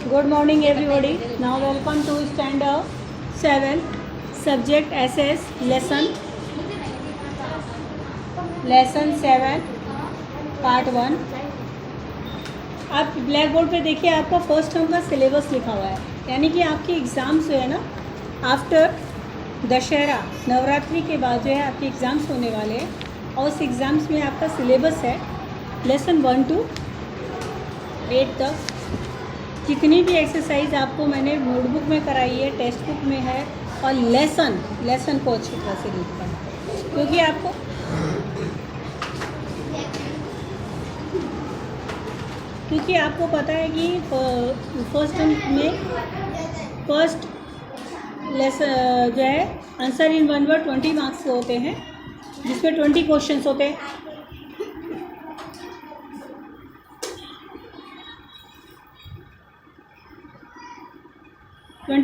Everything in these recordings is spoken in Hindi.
Good morning everybody. Now welcome to standard 7 subject SS lesson 7 part 1. आप ब्लैक बोर्ड पे देखिए, आपका फर्स्ट टर्म का सिलेबस लिखा हुआ है, यानी कि आपके एग्ज़ाम्स जो है ना आफ्टर दशहरा नवरात्रि के बाद जो है आपके एग्ज़ाम्स होने वाले हैं और उस एग्ज़ाम्स में आपका सिलेबस है लेसन 1 to 8 तक। जितनी भी एक्सरसाइज आपको मैंने नोटबुक में कराई है, टेक्स्ट बुक में है, और लेसन को अच्छी तरह से लिखना है, क्योंकि आपको पता है कि फर्स्ट टर्म में फर्स्ट लेसन जो है answer in one word 20 marks के होते हैं, जिसमें 20 क्वेश्चंस होते हैं।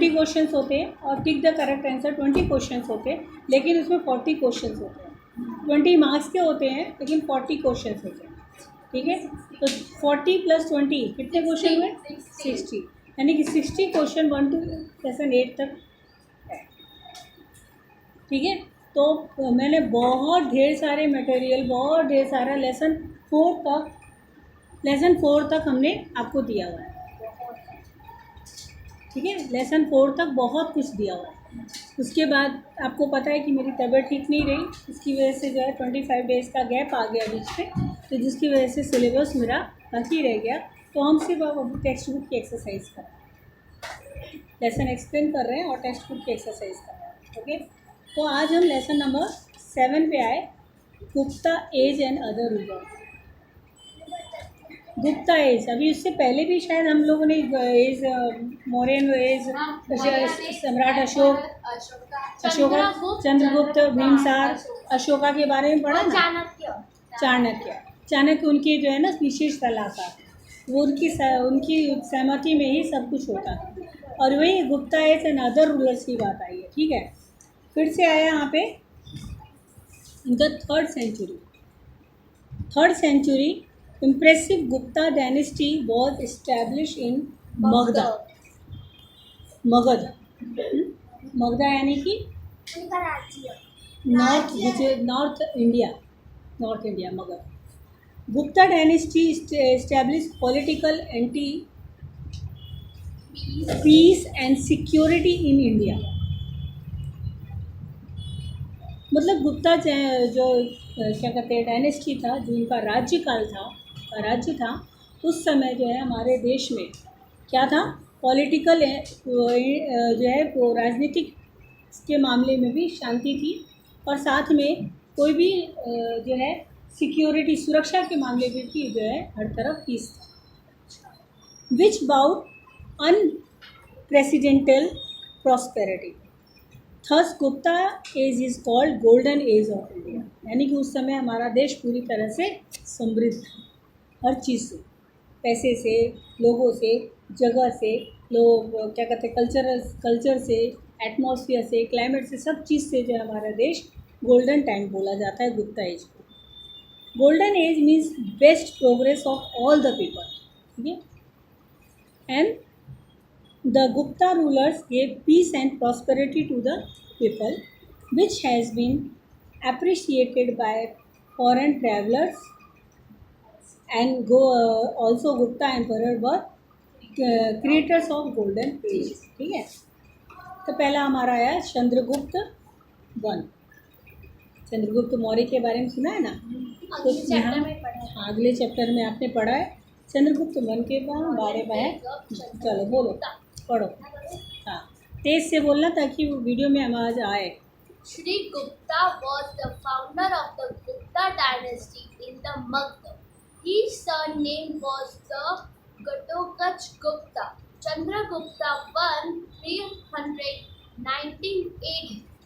क्वेश्चंस होते हैं और tick the correct answer 20 questions होते हैं, लेकिन उसमें 40 क्वेश्चंस होते हैं। 20 मार्क्स के होते हैं लेकिन 40 क्वेश्चंस होते हैं, ठीक है। तो 40 + 20 कितने क्वेश्चन हुए? 60, यानी कि 60 क्वेश्चन 1 to लेसन 8 तक है, ठीक है। तो मैंने बहुत ढेर सारे मटेरियल, बहुत ढेर सारा लेसन 4 तक हमने आपको दिया हुआ है, ठीक है। लेसन 4 तक बहुत कुछ दिया हुआ है। उसके बाद आपको पता है कि मेरी तबीयत ठीक नहीं रही, इसकी वजह से जो है 25 डेज़ का गैप आ गया बीच में, तो जिसकी वजह से सिलेबस मेरा बाकी रह गया। तो हम सिर्फ अब टेक्स्ट बुक की एक्सरसाइज कर रहे हैं, लेसन एक्सप्लेन कर रहे हैं और टेक्स्ट बुक की एक्सरसाइज कर रहे हैं, ओके। तो आज हम लेसन नंबर 7 पे आए, Gupta age and other rulers. Gupta age, अभी उससे पहले भी शायद हम लोगों ने एज, मौर्यन एज, सम्राट अशोक, चंद्रगुप्त, बिंबिसार, अशोका के बारे में पढ़ा ना। चाणक्य उनकी जो है ना विशेष सलाह था, वो उनकी सहमति में ही सब कुछ होता है। और वही Gupta age and other rulers की बात आई है, ठीक है। फिर से आया यहाँ पे the third century impressive Gupta dynasty was established in Magadha। Magadha यानी कि north India Magadh. Gupta dynasty established political anti peace and security in India। मतलब गुप्ता जो क्या कहते हैं डायनेस्टी था, जो उनका राज्य था, उस समय जो है हमारे देश में क्या था, पॉलिटिकल जो है वो राजनीतिक के मामले में भी शांति थी, और साथ में कोई भी जो है सिक्योरिटी सुरक्षा के मामले में भी जो है हर तरफ पीस था। Which brought unprecedented prosperity, thus Gupta age is called golden age of India. यानी कि उस समय हमारा देश पूरी तरह से समृद्ध था, हर चीज़ से, पैसे से, लोगों से, जगह से, लोग क्या कहते हैं कल्चर से, एटमॉस्फेयर से, क्लाइमेट से, सब चीज़ से जो है हमारा देश गोल्डन टाइम बोला जाता है गुप्ता एज को। Golden age means best progress of all the people, ठीक है। And the Gupta rulers gave peace and prosperity to the people, which has been appreciated by foreign travelers, and also Gupta emperor were creators of golden age, ठीक है। तो पहला हमारा आया चंद्रगुप्त मौर्य के बारे में सुना है ना, तो यहाँ अगले चैप्टर में आपने पढ़ा है चंद्रगुप्त वन के बारे में। चलो बोलो, पढ़ो, हाँ तेज से बोलना ताकि वो वीडियो में आवाज आए। Sri Gupta was the founder of the Gupta dynasty in the Magadha. His surname was the Ghatotkach Gupta. Chandragupta I 319 AD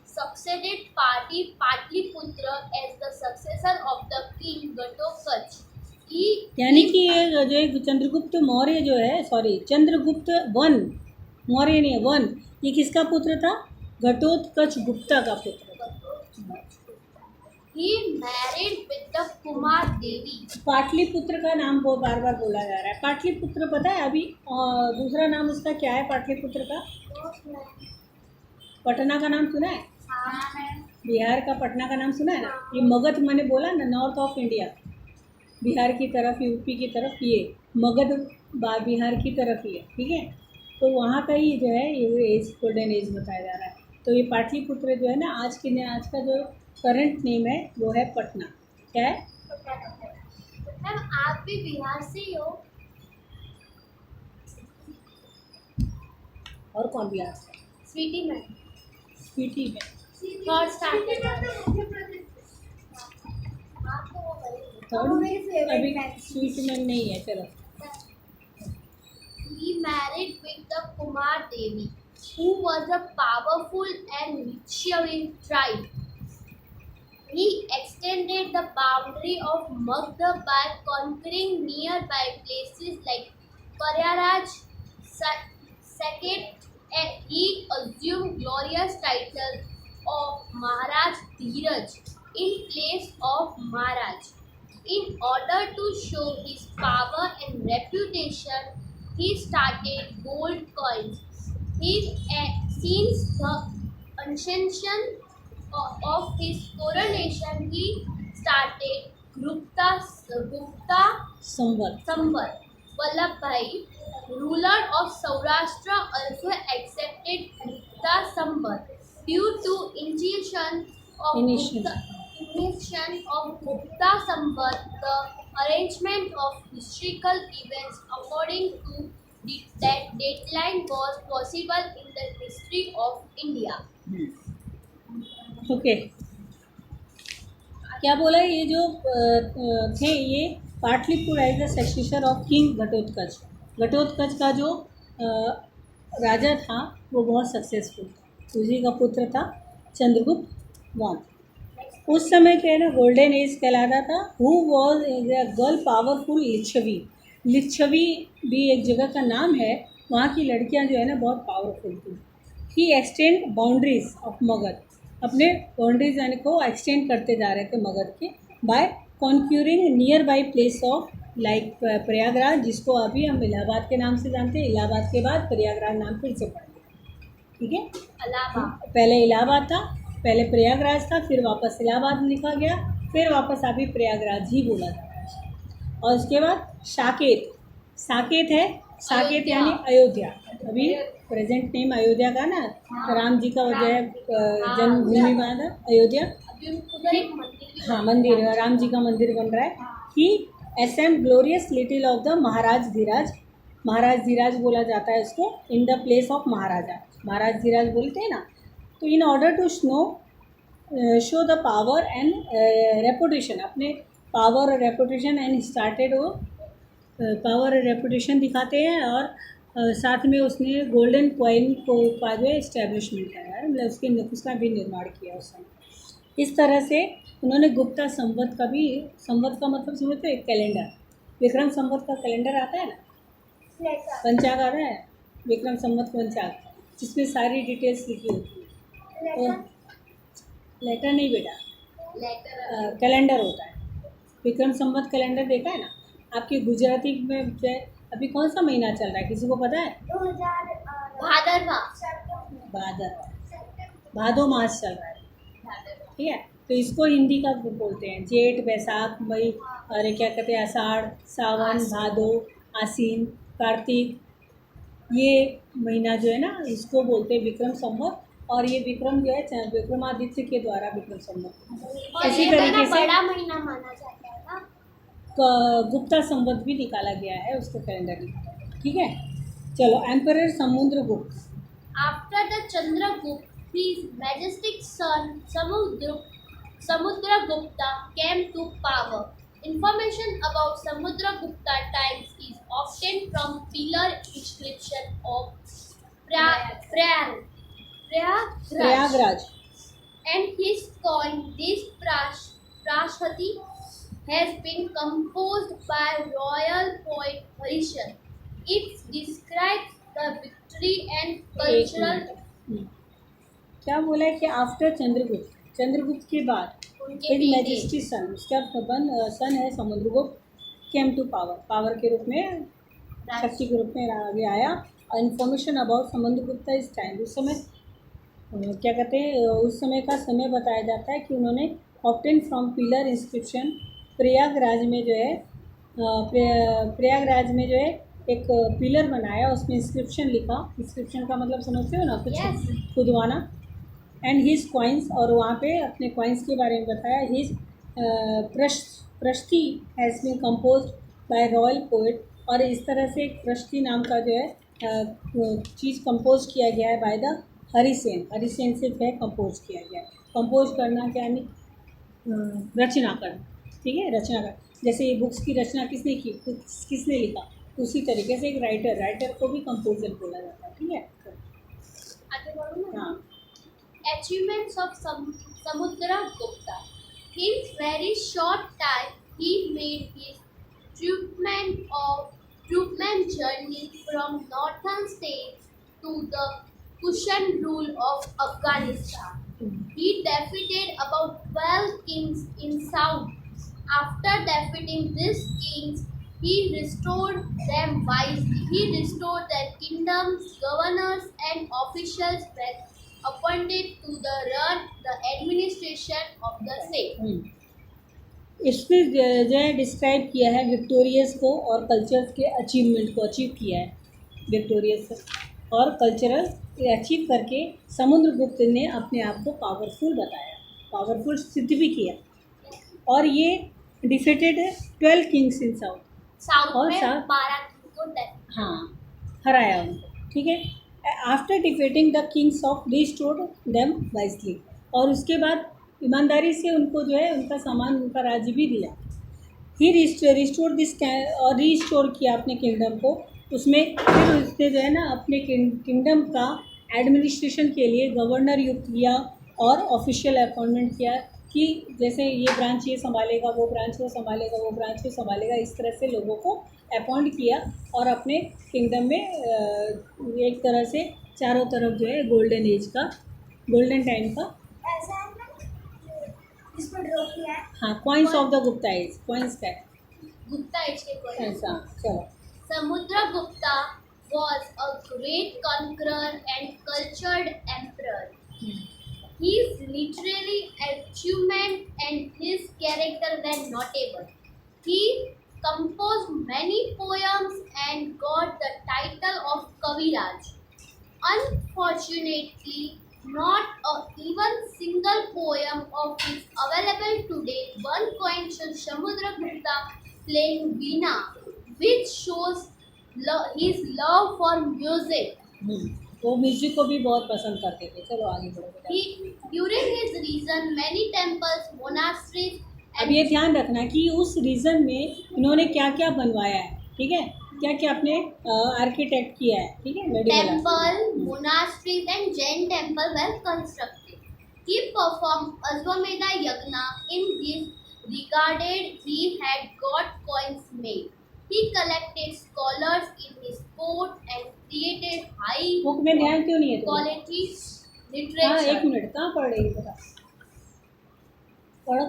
succeeded Patliputra as the successor of the king Ghatotkach. यानी कि ये जो चंद्रगुप्त मौर्य जो है, चंद्रगुप्त वन, मौर्य नहीं वन, ये किसका पुत्र था? घटोत्कच गुप्ता का पुत्र। He married with the Kumar Devi. Pataliputra का नाम वो बार बार बोला जा रहा है। पाटलिपुत्र पता है अभी दूसरा नाम उसका क्या है पाटलिपुत्र का? पटना का नाम सुना है? बिहार का पटना का नाम सुना है ना? ये मगध मैंने बोला ना, नॉर्थ ऑफ इंडिया, बिहार की तरफ, यूपी की तरफ, ये मगध बिहार की तरफ ही है, ठीक है। तो वहाँ का ही जो है ये एज, गोल्डन एज बताया जा रहा है। तो ये पाटलिपुत्र जो है ना, आज का जो करंट नेम है वो है पटना। क्या है? मैम आप भी बिहार से ही हो? और कौन बिहार से? स्वीटी मैम। स्वीटी में थर्ड स्टैंडर्ड। थर्ड अभी स्वीट में नहीं है। चलो। He married with the Kumar Devi, who was a powerful and Licchavi tribe. He extended the boundary of Magda by conquering nearby places like Prayagraj, Saket, and he assumed glorious title of Maharaj Dheeraj in place of Maharaj. In order to show his power and reputation, he started gold coins. Since the ascension of his coronation, he started Gupta Samvat. Vallabhbhai, ruler of Saurashtra, also accepted Gupta Samvat due to initiation of Gupta Samvat, the arrangement of historical events according to that deadline was possible in the history of India. Okay. क्या बोला? ये जो थे ये Pataliputra as the successor of king Ghatotkacha. Ghatotkacha का जो राजा था वो बहुत सक्सेसफुल था, उसी का पुत्र था चंद्रगुप्त मौर्य। उस समय क्या है ना, गोल्डन एज कहलाता था। Who was a girl powerful Licchavi. Licchavi भी एक जगह का नाम है, वहाँ की लड़कियाँ जो है ना बहुत पावरफुल थी। ही एक्सटेंड बाउंड्रीज ऑफ मगध, अपने बाउंड्रीज यानी को एक्सटेंड करते जा रहे थे मगध के, by conquering nearby place of like Prayagraj, जिसको अभी हम इलाहाबाद के नाम से जानते हैं। इलाहाबाद के बाद प्रयागराज नाम फिर से पड़ेगा, ठीक है। पहले इलाहाबाद था, पहले प्रयागराज था, फिर वापस इलाहाबाद लिखा गया, फिर वापस अभी प्रयागराज ही बोला जाता है। और उसके बाद साकेत, साकेत है, साकेत यानी अयोध्या। अभी प्रेजेंट नेम अयोध्या का ना, राम जी का वजह जन्मभूमि बना था अयोध्या। हाँ, मंदिर, राम जी का मंदिर बन रहा है। He ascend glorious title of the Maharaj Dhiraj, Maharaj Dhiraj बोला जाता है इसको, in the place of Maharaja, Maharaj Dhiraj बोलते हैं ना। तो in order to show the power and reputation, अपने पावर और रेपुटेशन एंड स्टार्टेड, वो पावर और रेपुटेशन दिखाते हैं। और साथ में उसने गोल्डन कॉइन को का जो है इस्टेब्लिशमेंट कराया, मतलब उसका भी निर्माण किया उस समय। इस तरह से उन्होंने गुप्ता संवत का भी, संवत का मतलब समझते हो, एक कैलेंडर, विक्रम संवत का कैलेंडर आता है ना, पंचांग आता है, विक्रम संवत पंचांग, जिसमें सारी डिटेल्स लिखी होती है। तो लेटर नहीं बेटा, कैलेंडर होता है। विक्रम संवत कैलेंडर देखा है ना आपकी गुजराती में? अभी कौन सा महीना चल रहा है, किसी को पता है? भादो मास चल रहा है, ठीक है। तो इसको हिंदी का बोलते हैं जेठ, बैसाख, मई, और क्या कहते हैं, आषाढ़, सावन, भादो, आसीन, कार्तिक, ये महीना जो है ना इसको बोलते हैं विक्रम संवत। और ये विक्रम जो है विक्रमादित्य के द्वारा विक्रम संवत। इसी तरीके से बड़ा महीना माना जाता है ना, गुप्ता संवत भी निकाला गया है, उसको कैलेंडर निकाला गया, ठीक है। चलो, emperor Samudragupta. After the Chandragupta, his majestic son Samudragupta came to power. Information about Samudragupta times is obtained from pillar inscription of Prayagraj. And his coin, this Prashati, has been composed by royal poet Harishan. It describes the victory and cultural. क्या बोला है कि आफ्टर चंद्रगुप्त, चंद्रगुप्त के बाद उनके हिज बेटे मैजेस्टी सन, उसका सन है समुद्रगुप्त, केम टू पावर के रूप में, शक्ति के रूप में आगे आया। इन्फॉर्मेशन अबाउट समुद्रगुप्त इस टाइम, उस समय क्या कहते हैं, उस समय का समय बताया जाता है कि उन्होंने obtain from pillar inscription, Prayagraj में जो है प्रयागराज में जो है एक पिलर बनाया, उसमें इंस्क्रिप्शन लिखा। इंस्क्रिप्शन का मतलब समझते हो ना, कुछ Yes. खुदवाना। एंड हिज कॉइन्स, और वहाँ पे अपने कॉइन्स के बारे में बताया। His prashasti has been composed by royal poet, और इस तरह से एक प्रश्ती नाम का जो है चीज़ कंपोज किया गया है बाय द हरिसेन। हरिसेन से जो है कंपोज किया गया है। कंपोज करना क्या यानी रचना करना, ठीक है, रचना कर। जैसे ये बुक्स की रचना किसने की, किसने लिखा, उसी तरीके से एक राइटर को भी कंपोजर बोला जाता है, ठीक है। आगे बढ़ो ना। हाँ, Achievements of Samudragupta. In very short time, he made his troopman journey from northern states to the Kushan rule of Afghanistan. He defeated about 12 kings in south. After defeating these kings, he restored them wisely. He restored their kingdoms, governors and officials were appointed to run the administration of the state. इसमें जो है डिस्क्राइब किया है विक्टोरियस को और कल्चर्स के अचीवमेंट को, अचीव किया है विक्टोरियस और कल्चरल अचीव करके समुद्रगुप्त ने अपने आप को पावरफुल बताया, पावरफुल सिद्ध भी किया। और ये defeated 12 kings in south, south और में साउथ 12 किंग को हाँ हराया उनको, ठीक है। After defeating the Kings of restored them wisely, और उसके बाद ईमानदारी से उनको जो है उनका सामान, उनका राज्य भी दिया। ही रिस्टोर दिस, और रिस्टोर किया अपने किंगडम को। उसमें फिर उसने जो है ना अपने किंगडम का एडमिनिस्ट्रेशन के लिए गवर्नर युक्त किया और ऑफिशियल अपॉइंटमेंट किया कि जैसे ये ब्रांच ये संभालेगा, वो ब्रांच वो संभालेगा, वो ब्रांच वो संभालेगा, इस तरह से लोगों को अपॉइंट किया। और अपने किंगडम में एक तरह से चारों तरफ जो है गोल्डन एज का, गोल्डन टाइम का, ऐसा है ना, इसमें ड्रॉ किया है। हाँ, coins of the Gupta age, coins का है गुप्ता एज के कोई ऐसा। चलो, Samudragupta was a great conqueror and cultured emperor. His literary achievement and his character were notable. He composed many poems and got the title of Kaviraj. Unfortunately, not a even single poem of his available today. One coin shows Samudragupta playing veena, which shows his love for music. वो म्यूजिक को भी बहुत पसंद करते थे। चलो आगे बढ़ो। During his reign, many temples, monasteries, अब ये ध्यान रखना कि उस रीजन में इन्होंने क्या क्या बनवाया है, ठीक है, क्या क्या अपने आर्किटेक्ट किया है, ठीक है, medieval temple, monasteries and Jain temple were constructed. He performed Ashwamedha Yagna. In his regarded, he had got coins made. He collected scholars in his court and created high book में ध्यान क्यों नहीं है तुम्हें? quality हाँ, literature. एक मिनट, कहाँ पढ़ रही है बता, पढ़ो।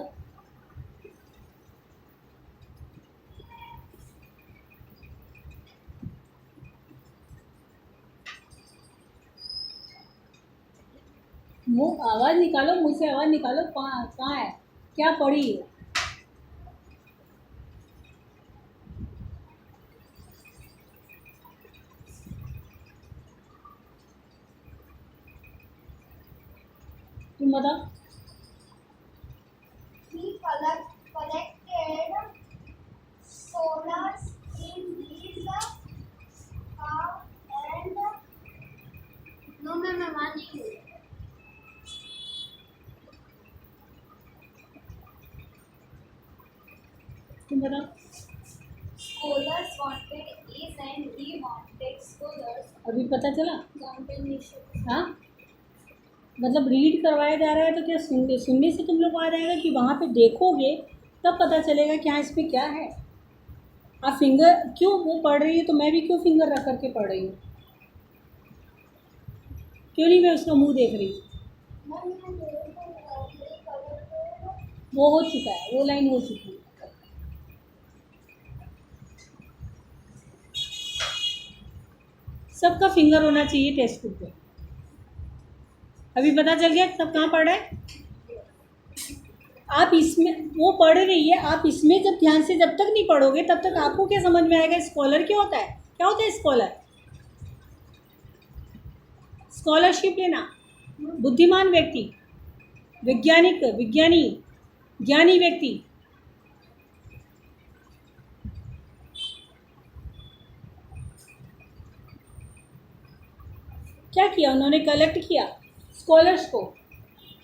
मुँह आवाज़ निकालो, मुँह से आवाज़ निकालो, कहाँ कहाँ है, क्या पढ़ी है? तुम बताओ। He collected scholars in his and no, मैं वहाँ नहीं हूँ। तुम बताओ। Scholars wanted A's and he wanted scholars. अभी पता चला? Combination. हाँ, मतलब रीड करवाया जा रहा है तो क्या सुनने से तुम लोग को आ जाएगा कि वहाँ पे देखोगे तब पता चलेगा कि हाँ इसमें क्या है। आप फिंगर क्यों वो पढ़ रही है तो मैं भी क्यों फिंगर रख करके पढ़ रही हूँ? क्यों नहीं मैं उसका मुंह देख रही? वो हो चुका है, वो लाइन हो चुकी है। सबका फिंगर होना चाहिए टेक्स्ट बुक पे। अभी पता चल गया सब कहाँ पढ़ रहा है। आप इसमें वो पढ़ रही है, आप इसमें जब ध्यान से जब तक नहीं पढ़ोगे तब तक आपको क्या समझ में आएगा स्कॉलर क्या होता है। क्या होता है स्कॉलर? स्कॉलरशिप लेना, बुद्धिमान व्यक्ति, वैज्ञानिक, विज्ञानी, ज्ञानी व्यक्ति। क्या किया उन्होंने? कलेक्ट किया स्कॉलर्स को,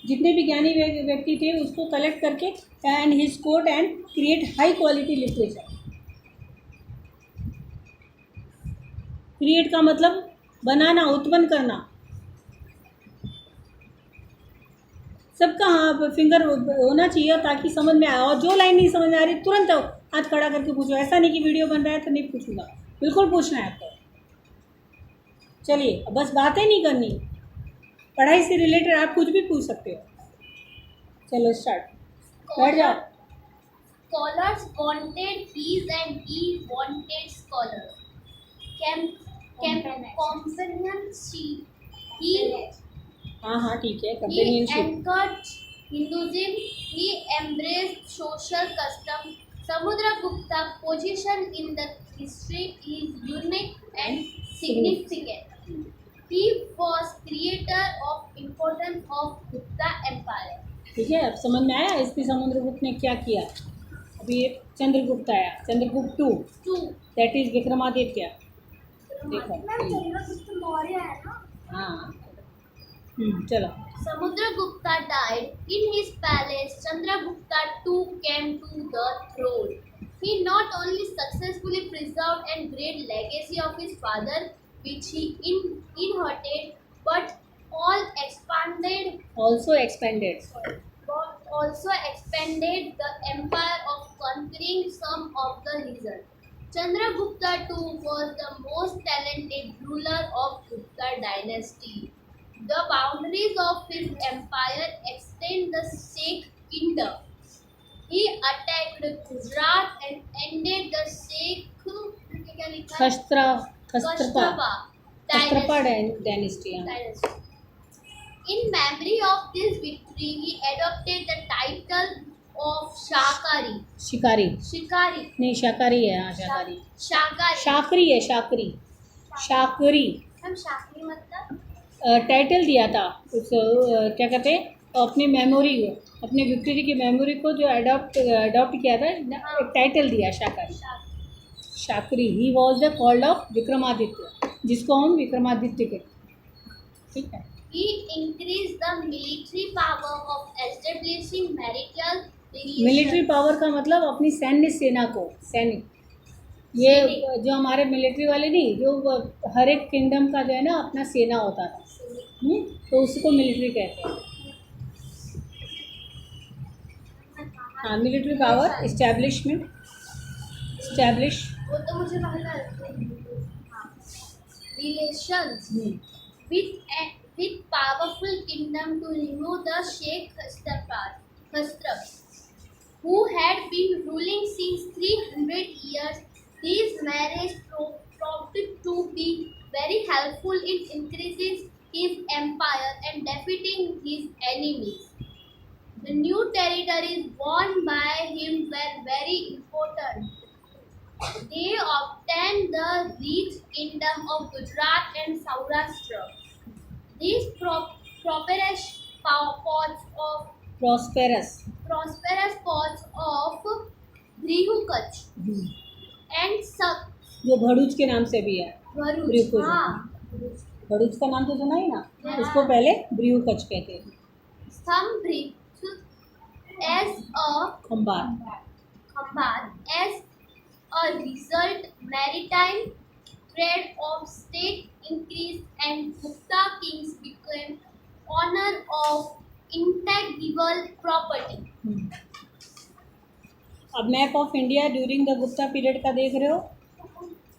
जितने भी ज्ञानी व्यक्ति थे उसको कलेक्ट करके and his quote and create high quality literature. Create का मतलब बनाना, उत्पन्न करना। सबका हाँ फिंगर होना चाहिए ताकि समझ में आए। और जो लाइन नहीं समझ में आ रही तुरंत हाथ खड़ा करके पूछो। ऐसा नहीं कि वीडियो बन रहा है तो नहीं पूछूंगा, बिल्कुल पूछना है आपको। चलिए बस बातें नहीं करनी, पढ़ाई से रिलेटेड आप कुछ भी पूछ सकते हो। चलो स्टार्ट, बैठ जाओ। Scholars wanted peace and he wanted scholars. Companionship. हाँ ठीक है, He companionship. encouraged Hinduism. He embraced social custom. Samudragupta's position in the history is unique and significant. He was creator of importance of Gupta Empire. ठीक है, अब समझ में आया इसकी समुद्रगुप्त ने क्या किया। अभी चंद्रगुप्त आया, Chandragupta two, that is Vikramaditya. देखो चंद्रगुप्त मौर्य है ना। हाँ चलो। Samudragupta died in his palace. Chandragupta too came to the throne. He not only successfully preserved and great legacy of his father, which he inherited, but also expanded the empire of conquering some of the region. Chandragupta too was the most talented ruler of Gupta dynasty. The boundaries of his empire extend the Sikh kingdom. He attacked Gujarat and ended the Sikh Khastrapa dynasty. In memory of this victory, he adopted the title of Shakari. शिकारी नहीं, शाकाहारी है। हाँ शाकरी है, शाकरी। हम शाकरी मतलब टाइटल दिया था उस क्या कहते हैं, अपनी मेमोरी को, अपनी विक्ट्री की मेमोरी को जो अडॉप्ट किया था, एक टाइटल दिया Shakari. He was the called of Vikramaditya, जिसको हम विक्रमादित्य कहते हैं। ठीक है। He increased the military power of establishing marital relations. Military power का मतलब अपनी सेना को, सैनिक। ये जो हमारे मिलिट्री वाले नहीं, जो हर एक किंगडम का जो है ना अपना सेना होता था, तो उसको मिलिट्री कहते हैं। हाँ, मिलिट्री पावर इस्टेब्लिश वो तो मुझे relations with powerful kingdom to remove the Sheikh Khasrab, who had been ruling since 300 years. These marriages proved to be very helpful in increasing his empire and defeating his enemies. The new territories won by him were very important. They obtained the rich kingdom of Gujarat and Saurashtra. These prosperous pots of Brihukach and जो भरूच के नाम से भी है। भरूच भरूच का नाम तो सुना ही ना, उसको पहले ब्रिहुकच कहते थे। Some as a खंबार। As a result, maritime trade of state increased and Gupta kings became owner of intangible property. अब map of India during the Gupta period का देख रहे हो,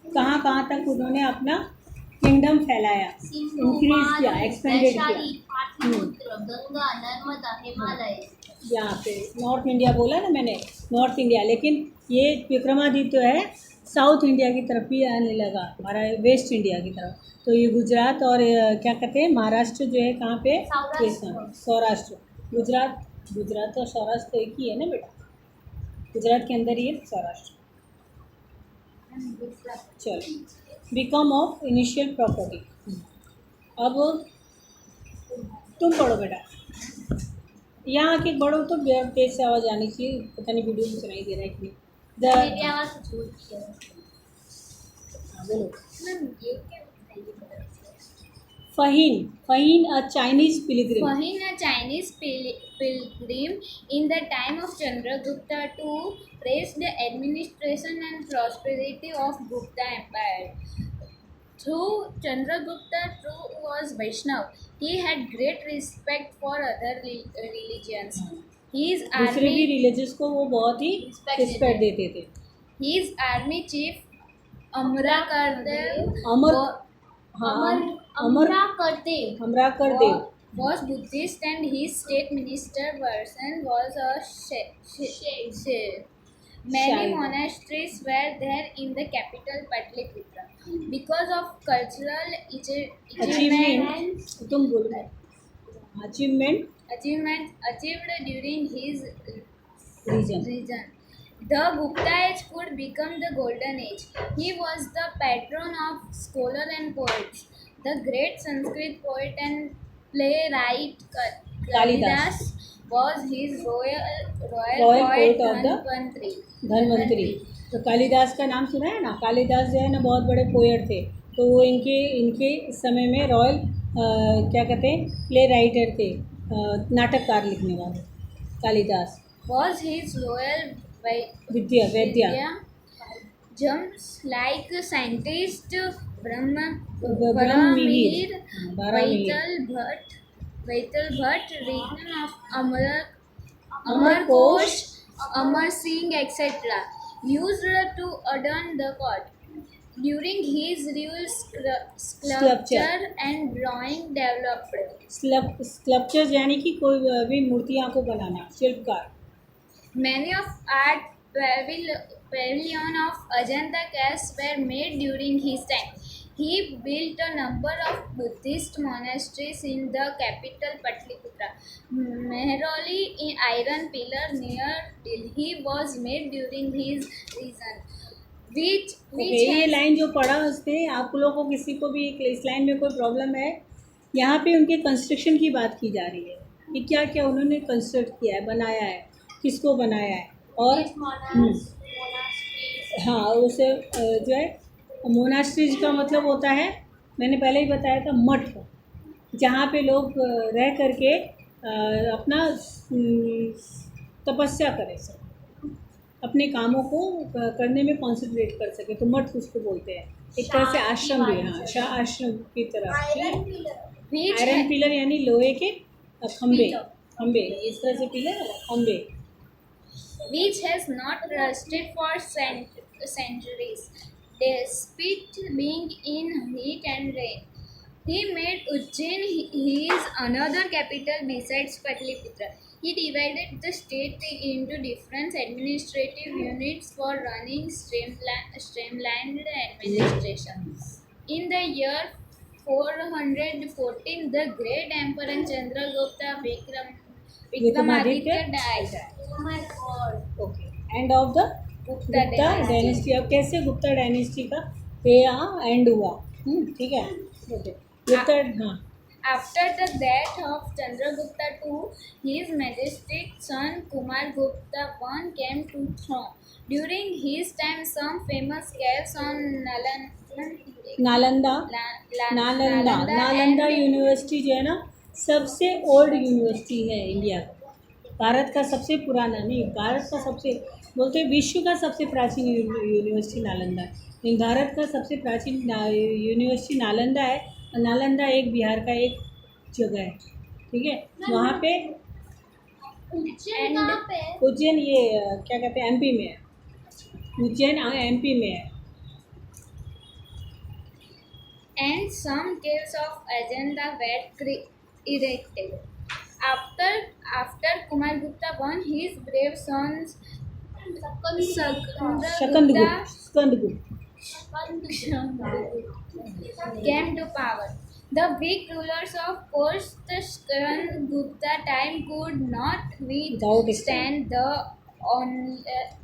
कहाँ कहाँ तक उन्होंने अपना किंगडम फैलाया, इंक्रीज किया, एक्सपेंडेड किया। गंगा, नर्मदा, हिमालय। यहाँ पे नॉर्थ इंडिया बोला ना मैंने, नॉर्थ इंडिया, लेकिन ये विक्रमादित्य है साउथ इंडिया की तरफ भी आने लगा, हमारा वेस्ट इंडिया की तरफ। तो ये गुजरात और क्या कहते हैं महाराष्ट्र जो है कहाँ पे, सौराष्ट्र। गुजरात और सौराष्ट्र तो एक ही है ना बेटा, गुजरात के अंदर ही है सौराष्ट्र। चलो, बिकम ऑफ इनिशियल प्रॉपर्टी। अब तुम पढ़ो बेटा, यहाँ आके पढ़ो तो तेज से आवाज़ आनी चाहिए, पता नहीं वीडियो में सुनाई दे रहा है कि मेरी आवाज़ छोड़ दी है। बोलो। मैम ये क्या बताइए? Fahim, a Chinese pilgrim. Fahim, a Chinese pilgrim in the time of Chandragupta to praise the administration and prosperity of Gupta Empire. Though Chandragupta too was Vaishnav, he had great respect for other religions. His दूसरे भी army, रिलीजियस को वो बहुत ही रिस्पेक्ट देते थे। his army chief Amrakar Amrakar was Buddhist and his state minister version was a Shail. Many monasteries were there in the capital Patliputra. Because of cultural achievements achieved during his region, the Gupta age could become the golden age. He was the patron of scholars and poets. The great Sanskrit poet and playwright Kalidas was his royal poet Dhanvantari. तो कालिदास का नाम सुना है ना, कालिदास जो है ना बहुत बड़े पोएट थे, तो वो इनके समय में रॉयल क्या कहते हैं प्ले राइटर थे, नाटककार लिखने वाले। Kalidas was his royal Vaidya jumps like scientist Brahmir, Vaital Bhatt, region of Amar Kosh, Amar Singh, etc. used to adorn the court. During his rule, sculpture and drawing developed. Sculpture यानी कि कोई भी मूर्तियाँ को बनाना, शिल्पकार। Many of art pavilion of Ajanta caves were made during his time. He built a number of Buddhist monasteries in the capital Patliputra. Mehrauli iron pillar near Delhi was made during his reign. ये लाइन जो पढ़ा उसने, आप लोगों को किसी को भी इस लाइन में कोई प्रॉब्लम है, यहाँ पे उनके कंस्ट्रक्शन की बात की जा रही है कि क्या क्या उन्होंने कंस्ट्रक्ट किया है, बनाया है, किसको बनाया है। और हाँ, उसे जो है मोनास्ट्रीज का मतलब होता है, मैंने पहले ही बताया था, मठ, जहाँ पे लोग रह करके अपना तपस्या करें, सब अपने कामों को करने में कॉन्सेंट्रेट कर सके, तो मठ उसको बोलते हैं। एक तरह से आश्रम भी, हाँ आश्रम की तरह। आयरन पिलर यानी लोहे के खंबे, इस तरह से पिलर खंबे। Which has not rusted for centuries, despite being in heat and rain. He made Ujjain his another capital besides Patliputra. He divided the state into different administrative units for running streamlined administration. In the year 414, the great emperor Chandragupta Vikramaditya died. Oh my God. Okay. End of the Gupta dynasty. अब कैसे गुप्ता डायनेस्टी का ये यहाँ एंड हुआ, ठीक है। ओके, गुप्ता, हाँ। After the death of Chandragupta II, his majestic son Kumar Gupta I came to throne. During his time, some famous caves on Nalanda university जो है ना सबसे ओल्ड यूनिवर्सिटी है इंडिया का, भारत का सबसे पुराना नहीं, भारत का सबसे, बोलते हैं विश्व का सबसे प्राचीन यूनिवर्सिटी नालंदा है, लेकिन भारत का सबसे प्राचीन यूनिवर्सिटी नालंदा है। नालंदा एक बिहार का एक जगह है, ठीक है। वहाँ पे उज्जैन ये क्या कहते हैं एमपी में है, उज्जैन एमपी में है। And some caves of Ajanta were erected. After Kumargupta born, his brave sons Skandagupta came to power. The weak rulers of post-Skandgupta time could not withstand the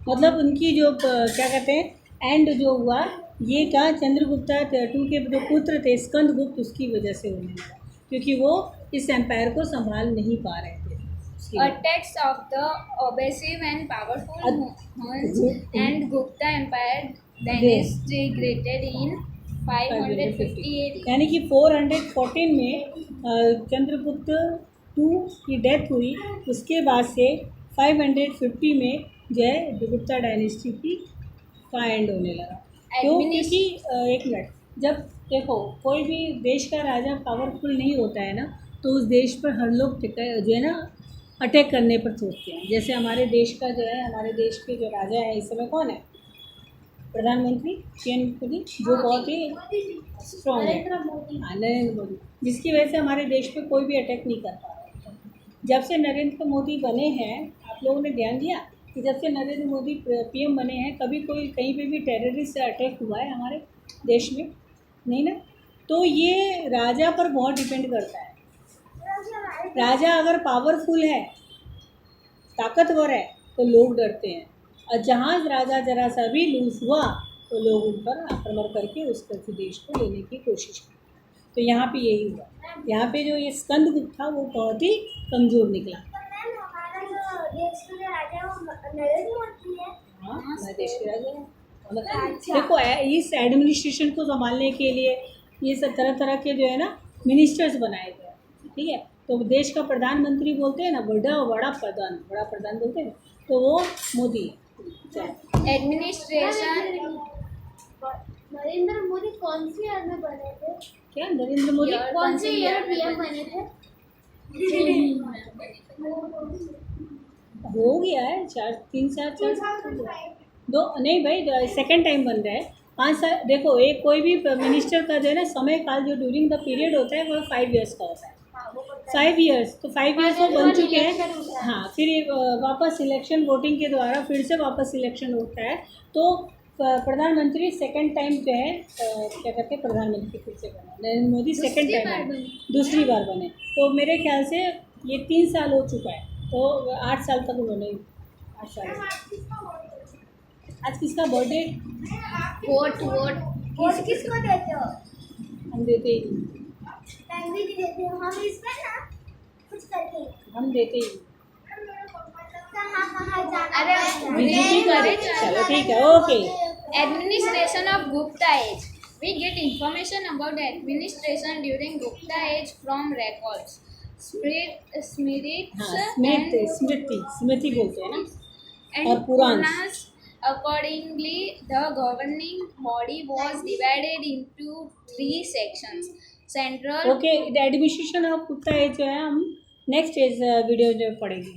मतलब उनकी जो क्या कहते हैं एंड जो हुआ ये क्या चंद्रगुप्ता टू के जो पुत्र थे स्कंदगुप्त उसकी वजह से होने लगा क्योंकि वो इस एम्पायर को संभाल नहीं पा रहे थे। attacks of the obsessive and powerful Huns and Gupta Empire dynasty greated in 558. यानी कि 414 में चंद्रगुप्त टू की डेथ हुई, उसके बाद से 550 में जो है गुप्ता डायनेस्टी की का एंड होने लगा। क्यों? क्योंकि एक मिनट, जब देखो कोई भी देश का राजा पावरफुल नहीं होता है ना तो उस देश पर हर लोग जो है ना अटैक करने पर सोचते हैं। जैसे हमारे देश का जो है हमारे देश के जो राजा है इस समय कौन है? प्रधानमंत्री पीएम मोदी, जो बहुत ही स्ट्रॉन्ग है, नरेंद्र मोदी, जिसकी वजह से हमारे देश पे कोई भी अटैक नहीं कर पा रहा है। जब से नरेंद्र मोदी बने हैं, आप लोगों ने ध्यान दिया कि जब से नरेंद्र मोदी पीएम बने हैं कभी कोई कहीं पे भी टेररिस्ट से अटैक हुआ है हमारे देश में? नहीं ना। तो ये राजा पर बहुत डिपेंड करता है। राजा अगर पावरफुल है, ताकतवर है तो लोग डरते हैं, और जहाँ राजा जरा सा भी लूज हुआ तो लोग उन पर आक्रमण करके उस देश को लेने की कोशिश करते। तो यहाँ पे यही हुआ। यहाँ पे जो ये स्कंदगुप्त था वो बहुत ही कमज़ोर निकला। हाँ, हमारे देश के राजा है। देखो इस एडमिनिस्ट्रेशन को संभालने के लिए ये सब तरह तरह के जो है ना मिनिस्टर्स बनाए गए, ठीक है। तो देश का प्रधानमंत्री बोलते हैं ना, बड़ा प्रधान बोलते हैं, तो वो मोदी है। एडमिनिस्ट्रेशन नरेंद्र मोदी कौन सी ईयर में बने थे? क्या नरेंद्र मोदी कौन से ईयर पीएम बने थे? हो गया है 3 साल 4 साल दो नहीं भाई, सेकंड टाइम बन रहा है 5 साल। देखो एक कोई भी मिनिस्टर का जो है ना समय काल जो ड्यूरिंग द पीरियड होता है वो 5 इयर्स का होता है। 5 इयर्स, तो 5 इयर्स वो बन चुके हैं। हाँ, फिर वापस इलेक्शन वोटिंग के द्वारा फिर से वापस इलेक्शन होता है। तो प्रधानमंत्री सेकंड टाइम जो है क्या कहते हैं प्रधानमंत्री फिर से बने, नरेंद्र मोदी सेकंड टाइम दूसरी बार बने। तो मेरे ख्याल से ये 3 साल हो चुका है, तो 8 साल तक उन्होंने 8 साल। आज किसका बर्थडे? वोट किसको देते हो? हम देते ही नहीं। भी नहीं देते हो हम इस पर ना कुछ करके हम देते ही कहाँ जाना? अरे बीजेपी करे। चलो ठीक है, okay. Administration of Gupta age. We get information about the administration during Gupta age from records, स्मृति बोलते हैं ना, and और पुराण। Puranas. Accordingly, the governing body was divided into 3 sections. Central. Okay, administration of Gupta age जो है हम नेक्स्ट एज वीडियो जो पढ़ेंगे।